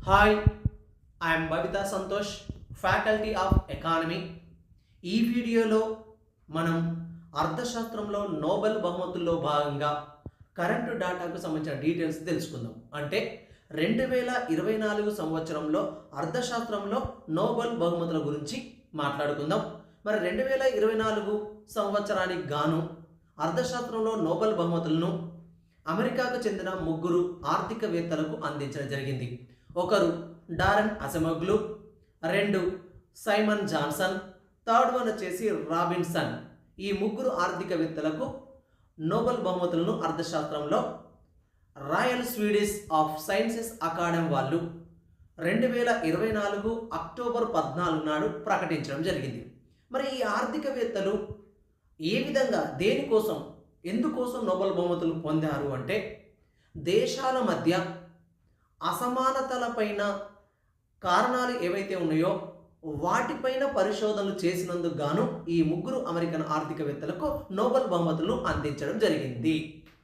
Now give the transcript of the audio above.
Hi, I'm Babita Santosh, faculty of economy. ఈ వీడియోలో మనం అర్థశాస్త్రంలో నోబెల్ బహుమతుల్లో భాగంగా కరెంటు డేటాకు సంబంధించిన డీటెయిల్స్ తెలుసుకుందాం. అంటే 2024 సంవత్సరంలో అర్థశాస్త్రంలో నోబెల్ బహుమతుల గురించి మాట్లాడుకుందాం. మరి 2024 సంవత్సరానికి గాను అర్థశాస్త్రంలో నోబెల్ బహుమతులను అమెరికాకు చెందిన ముగ్గురు ఆర్థికవేత్తలకు అందించడం జరిగింది. ఒకరు డారెన్ అసెమోగ్లు, రెండు సైమన్ జాన్సన్, థర్డ్ వన్ వచ్చేసి రాబిన్సన్. ఈ ముగ్గురు ఆర్థికవేత్తలకు నోబెల్ బహుమతులను అర్థశాస్త్రంలో royal Swedish of sciences academy వాళ్ళు 2024 అక్టోబర్ 14 నాడు ప్రకటించడం జరిగింది. మరి ఈ ఆర్థికవేత్తలు ఏ విధంగా దేనికోసం ఎందుకోసం నోబెల్ బహుమతులు పొందారు అంటే, దేశాల మధ్య అసమానతలపైన కారణాలు ఏవైతే ఉన్నాయో వాటిపైన పరిశోధనలు చేసినందుకు గాను ఈ ముగ్గురు అమెరికన్ ఆర్థికవేత్తలకు నోబెల్ బహుమతులను అందించడం జరిగింది.